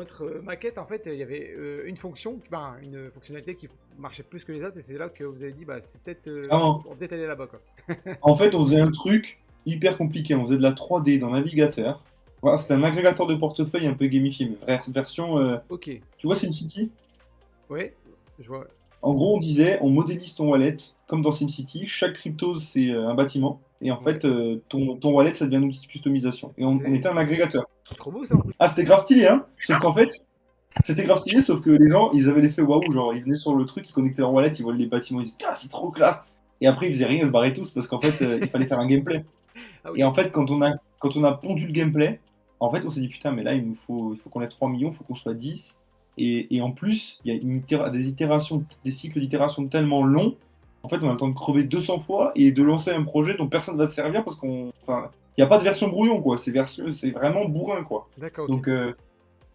votre maquette, en fait, il y avait une fonction, ben, une fonctionnalité qui marchait plus que les autres, et c'est là que vous avez dit, bah, c'est peut-être, Clairement. on va peut-être aller là-bas, quoi. En fait, on faisait un truc hyper compliqué. On faisait de la 3D dans navigateur. Voilà, c'était un agrégateur de portefeuille un peu gamifié, mais version. Ok, Tu vois SimCity? ouais, je vois. En gros, on disait, on modélise ton wallet comme dans SimCity. Chaque crypto, c'est un bâtiment. Et en Ouais, fait, ton wallet, ça devient un outil de customisation. Et on était un agrégateur. c'est trop beau ça en plus. Ah, c'était grave stylé, hein? Sauf qu'en fait, c'était grave stylé, sauf que les gens, ils avaient l'effet waouh, genre, ils venaient sur le truc, ils connectaient leur wallet, ils voyaient les bâtiments, ils disaient, ah, c'est trop classe! Et après, ils faisaient rien, ils se barraient tous, parce qu'en fait, il fallait faire un gameplay. Ah Et oui, en fait, quand on a pondu le gameplay, en fait, on s'est dit, putain, mais là, il faut qu'on ait 3 millions, il faut qu'on soit 10. Et en plus, il y a des itérations, des cycles d'itération tellement longs, en fait, on a le temps de crever 200 fois et de lancer un projet dont personne ne va se servir parce enfin, il n'y a pas de version brouillon, quoi. C'est vraiment bourrin, quoi. d'accord, ok. Donc,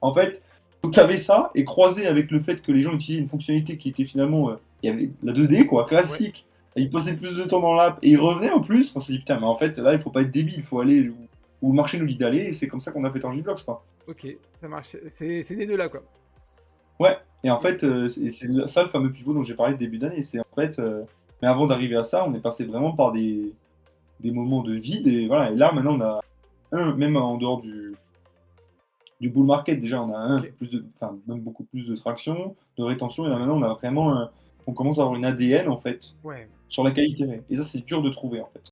en fait, donc il y avait ça, et croisé avec le fait que les gens utilisaient une fonctionnalité qui était finalement, il y avait la 2D, quoi, Ouais, classique. Et ils passaient plus de temps dans l'app, et ils revenaient en plus. On s'est dit, putain, mais en fait, là, il faut pas être débile, il faut aller où le marché nous dit d'aller, et c'est comme ça qu'on a fait Tangiblox, quoi. ok, ça marche. C'est des deux là, quoi. Ouais, et en Et- fait, c'est ça le fameux pivot dont j'ai parlé début d'année. C'est en fait, mais avant d'arriver à ça, on est passé vraiment par des moments de vide, et voilà. Et là, maintenant, on a même en dehors du bull market, déjà, on a ok, enfin, même beaucoup plus de traction, de rétention, et là, maintenant, on a vraiment on commence à avoir une ADN, en fait, ouais. sur la qualité. Et ça, c'est dur de trouver, en fait.